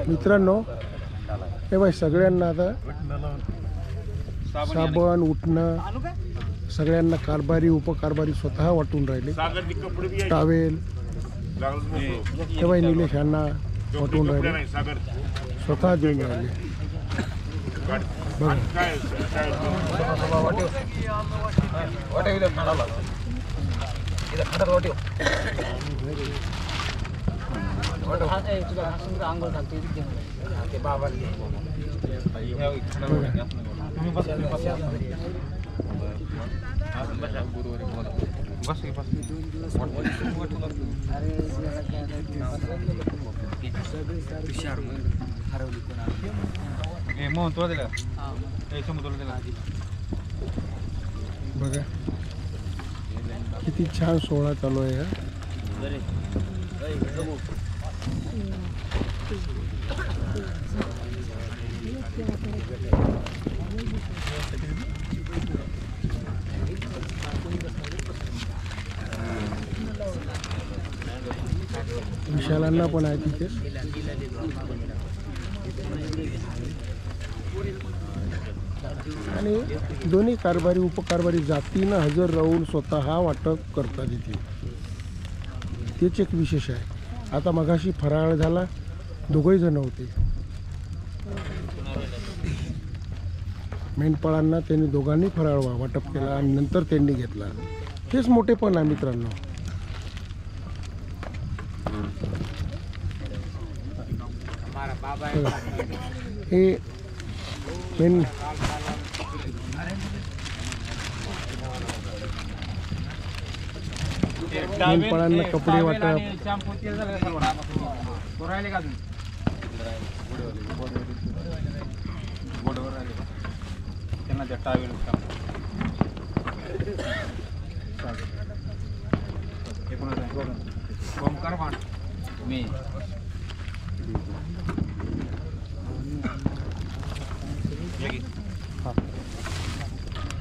मित्रांनो हे बाई सगळ्यांना आता साबण उठणं सगळ्यांना कारभारी उपकारभारी स्वतः वाटून राहिले टावेल हे बाई निलेश यांना वाटून राहिले स्वतः देऊन राहिले बघा बघा किती छान सोहळा चालू आहे विशालांना पण आहे तिथे आणि दोन्ही कारभारी उपकारभारी जातीनं हजर राहून स्वतः वाटप करतात इथे तेच एक विशेष आहे आता मगाशी फराळ झाला दोघंही जण होते मेंढपाळांना त्यांनी दोघांनी फराळ वाटप केला आणि नंतर त्यांनी घेतला हेच मोठेपण आहे मित्रांनो हे मेंढपाळांना कपडे वाटप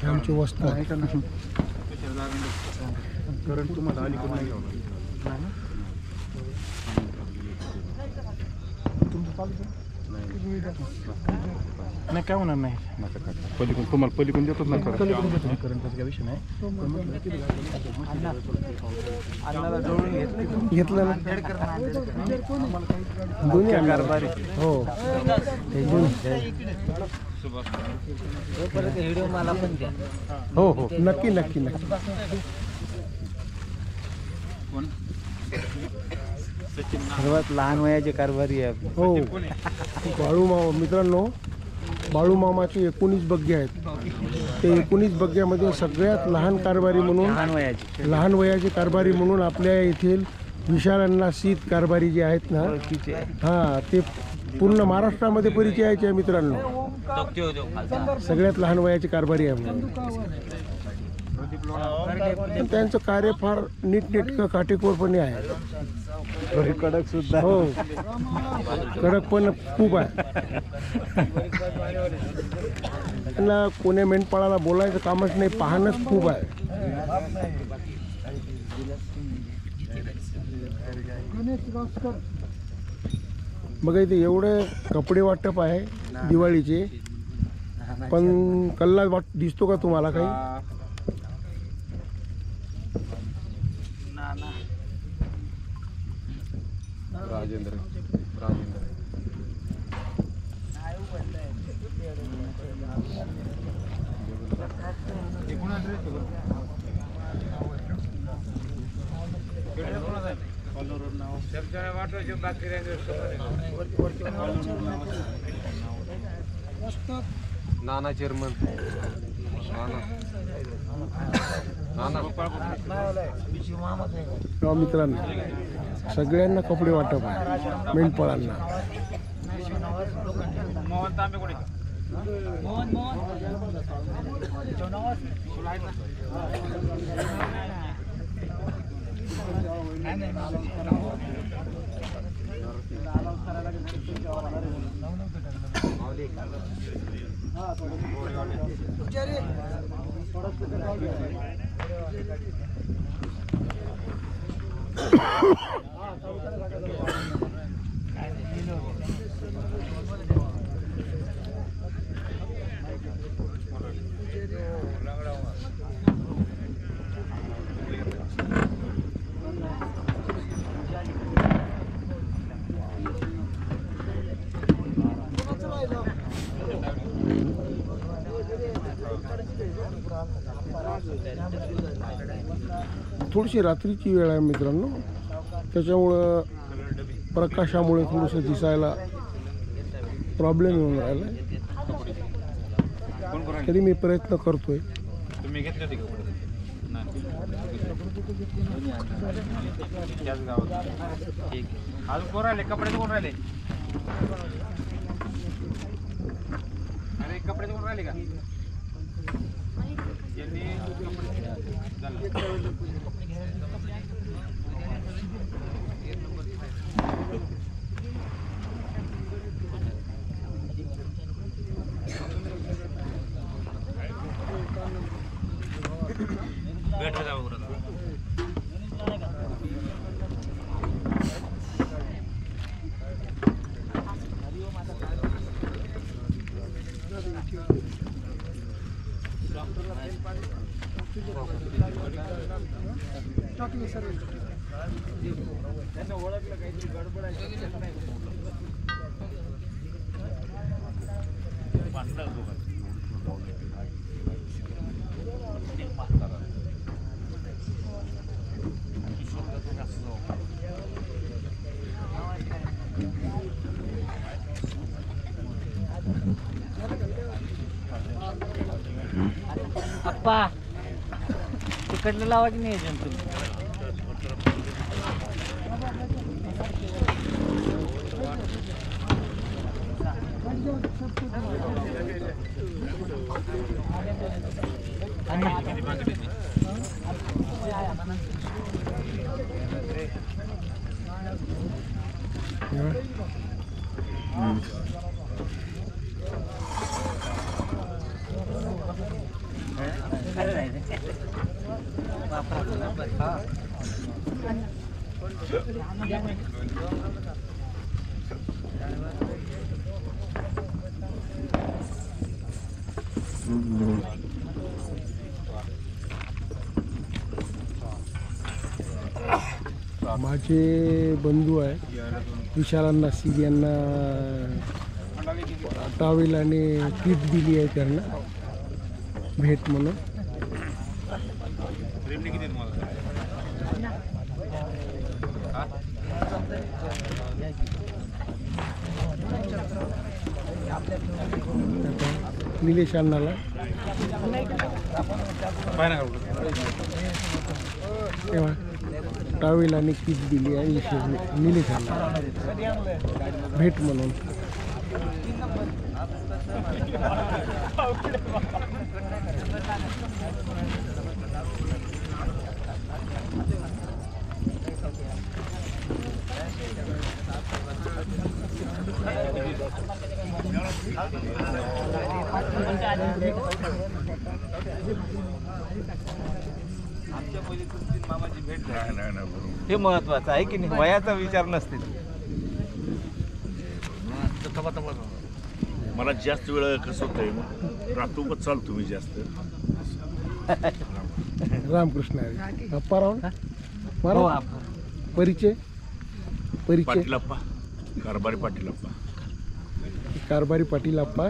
आमची वस्तू आहे का नाही करंट तुम्हाला अलीकडून नाही नाही काय होणार नाही पलीकडून तुम्हाला पलीकडून देतोच ना पलीकडून देतो ना करंटचा विषय नाही घेतलं ना दोन्ही कारभारी हो व्हिडिओ मला पण द्या हो हो नक्की नक्की नक्की सर्वात लहान वयाचे कारभारी आहे हो बाळूमामा मित्रांनो बाळूमामाचे 19 बग्गे आहेत ते 19 बग्ग्यामध्ये सगळ्यात लहान कारभारी म्हणून लहान वयाचे कारभारी म्हणून आपल्या येथील विशालांना शीत कारभारी जे आहेत ना हां ते पूर्ण महाराष्ट्रामध्ये परिचयाचे आहे मित्रांनो सगळ्यात लहान वयाचे कारभारी आहे म्हणून त्यांचं कार्य फार नीटनेटकं काटेकोरपणे आहे कडक सुद्धा हो कडक पण खूप आहे त्यांना कोण्या मेंढपाळाला बोलायचं कामच नाही पाहणंच खूप आहे बघा इथे एवढे कपडे वाटप आहे दिवाळीचे पण कल्ला दिसतो का तुम्हाला काही राजेंद्र नाना चेअरमन मित्रांनो सगळ्यांना कपडे वाटप आहे मेंढपाळांना थोडीशी रात्रीची वेळ आहे मित्रांनो, त्याच्यामुळं प्रकाशामुळे थोडंसं दिसायला प्रॉब्लेम येऊन राहिला आहे. तरी मी प्रयत्न करतोय. तुम्ही घेतले होते कपडे? त्याच गावात. ठीक आहे. अजून कोण राहिले? कपडे कोण राहिले? अरे कपडे कोण राहिले का? यांनी भेट जावं. ओळखलं काहीतरी गडबड आहे. अप्पा तिकडलं लावा की नाही तुम्ही? माझे बंधू आहे विशालांना सी यांना टावेल आणि किट दिली आहे त्यांना भेट म्हणून. निलेश अण्णाला तेव्हा टावेल आणि किट दिली आहे विशेष निलेश अण्णाला भेट म्हणून. हे महत्वाचं आहे की नाही, वयाचा विचार नसते. मला जास्त वेळ कसं होतंय रातोपत चालतो मी जास्त. रामकृष्ण हरी. अप्पा राव ना परिचय पाटीलप्पा कारभारी पाटीलप्पा. कारभारी पाटील अप्पा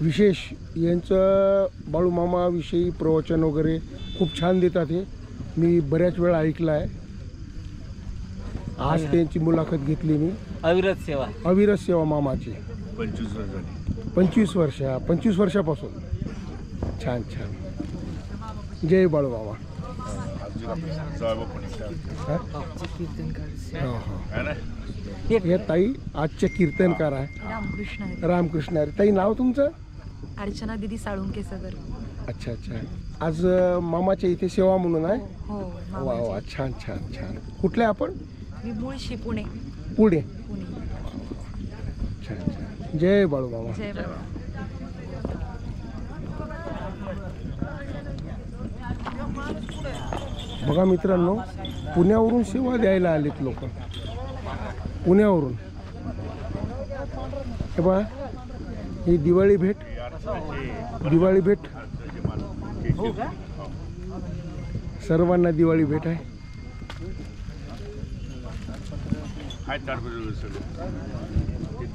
विशेष यांचं बाळूमामाविषयी प्रवचन वगैरे खूप छान देतात. हे मी बऱ्याच वेळा ऐकलं आहे. आज त्यांची मुलाखत घेतली मी. अविरत सेवा मामाची 25 वर्ष झाली. 25 वर्षापासून. छान छान. जय बाळूमामा. हे ताई आजचे कीर्तनकार आहे. रामकृष्ण हरी. ताई नाव तुमचं? अर्चना दीदी साळुंके सगर. अच्छा अच्छा. आज मामाच्या इथे सेवा म्हणून आहे. हो वा वा छान छान छान. कुठले आपण? मी मुळशी पुणे. पुणे. पुणे. छान छान. जय बाळूमामा. जय बाबा. बघा मित्रांनो, पुण्यावरून सेवा द्यायला आलेत लोक. पुण्यावरून. हे बघा ही दिवाळी भेट. दिवाळी भेट सर्वांना दिवाळी भेट आहे.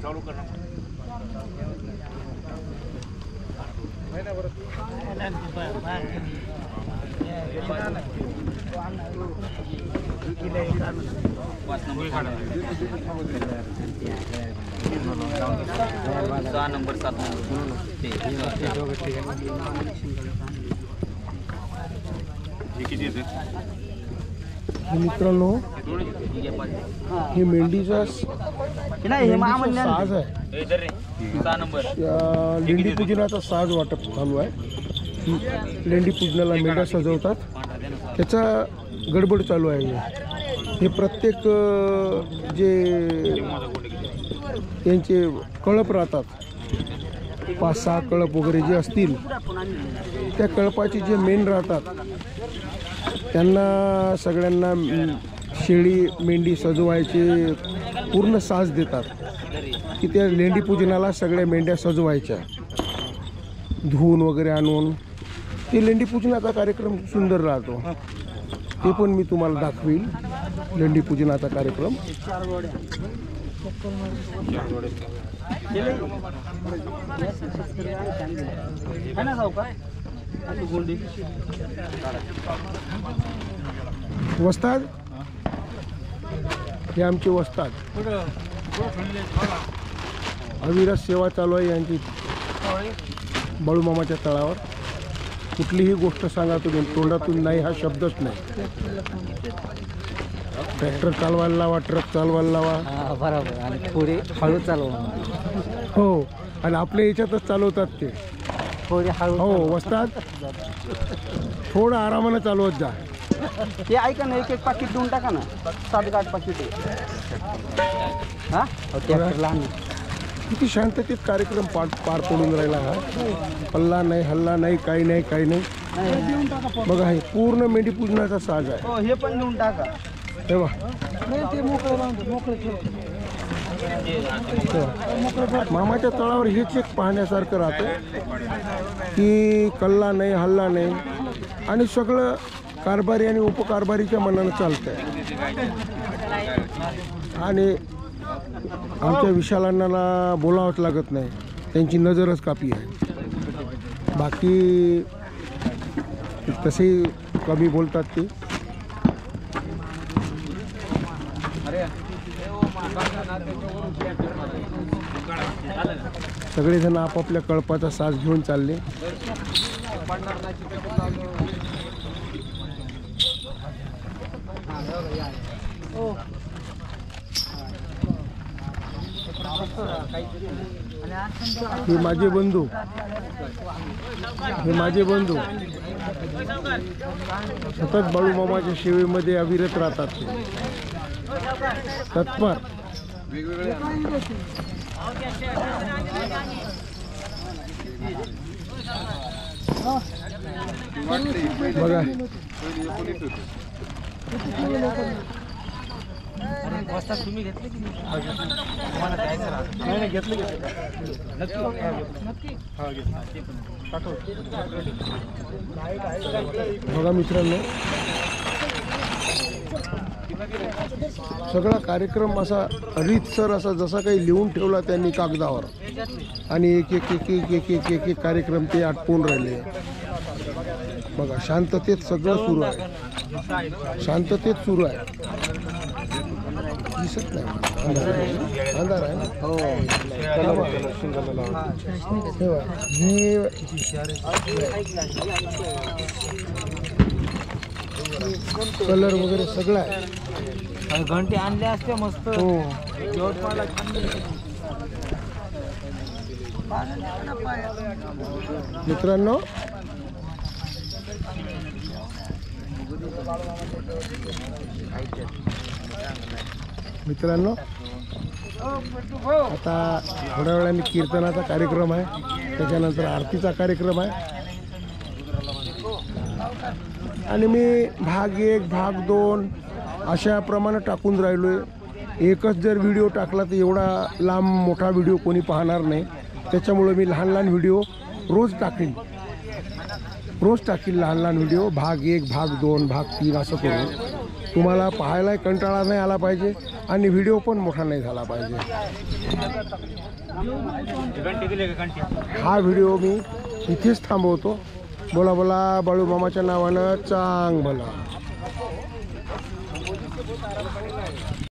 चालू करणार. नंबर 7 मित्रांनो हे मेंढीचा साज आहे. या लेंडी पूजनाचा साज वाटप चालू आहे. लेंडी पूजनाला मेंढ्या सजवतात त्याचा गडबड चालू आहे. हे प्रत्येक जे त्यांचे कळप राहतात 5-6 कळप वगैरे जे असतील त्या कळपाचे जे मेन राहतात त्यांना सगळ्यांना शेळी मेंढी सजवायचे पूर्ण साज देतात की त्या लेंडी पूजनाला सगळ्या मेंढ्या सजवायच्या धुवून वगैरे आणून. ते लेंडी पूजनाचा कार्यक्रम सुंदर राहतो. ते पण मी तुम्हाला दाखवील. लेंडी पूजनाचा कार्यक्रम वस्ताद हे आमचे वस्ताद. अविरत सेवा चालू आहे यांची बाळूमामाच्या तळावर. कुठलीही गोष्ट सांगा तुम्ही तोंडातून नाही हा शब्दच नाही. ट्रॅक्टर चालवायला लावा, ट्रक चालवायला लावा, बरोबर. आणि पुढे हळू चालवा. हो आणि आपल्या याच्यातच चालवतात ते. पुढे हळू. हो वस्ताद थोडं आरामानं चालवत जा. ते ऐका ना, एक पाकिट देऊन टाका ना. 7-8 पाकिट हा ट्रॅक्टर लहान. किती शांततेत कार्यक्रम पार पडून राहिला हा. हल्ला नाही, हल्ला नाही, काही नाही, काही नाही. बघा हे पूर्ण मेंढी पूजनाचा साज आहे. हो हे पण देऊन टाका. तेव्हा मामाच्या तळावर हेच एक पाहण्यासारखं राहतं की कल्ला नाही, हल्ला नाही आणि सगळं कारभारी आणि उपकारभारीच्या मनानं चालतंय. आणि आमच्या विशालांना बोलावंच लागत नाही, त्यांची नजरच कापी आहे. बाकी तसे कमी बोलतात ते. सगळेजण आपापल्या कळपाचा साज घेऊन चालले. हे माझे बंधू, हे माझे बंधू सतत बाळूमामाच्या सेवेमध्ये अविरत राहतात. तत्पर बघा तुम्ही घेतले की बघा मित्रांनो, सगळा कार्यक्रम असा रीतसर असा जसा काही लिहून ठेवला त्यांनी कागदावर आणि एक एक एक एक एक एक एक एक कार्यक्रम ते आटपून राहिले. बघा शांततेत सगळं सुरू आहे. शांततेत सुरू आहे. दिसत नाही अंधार आहे. हो कलर वगैरे सगळं आहे. घंटे आणले असते मस्त. हो मित्रांनो, मित्रांनो आता थोड्या वेळाने कीर्तनाचा कार्यक्रम आहे, त्याच्यानंतर आरतीचा कार्यक्रम आहे आणि मी भाग 1 भाग 2 अशा प्रमाणे टाकून राहिलो आहे. एकच जर व्हिडिओ टाकला तर एवढा लांब मोठा व्हिडिओ कोणी पाहणार नाही. त्याच्यामुळे मी लहान लहान व्हिडिओ रोज टाकीन लहान लहान व्हिडिओ भाग 1 भाग 2 भाग 3 असं करून. तुम्हाला पाहायला कंटाळा नाही आला पाहिजे आणि व्हिडिओ पण मोठा नाही झाला पाहिजे. घंटे दिले का घंटे? हा व्हिडिओ मी इथेच थांबवतो. बोला बोला बाळू मामाच्या नावानं चांग भला.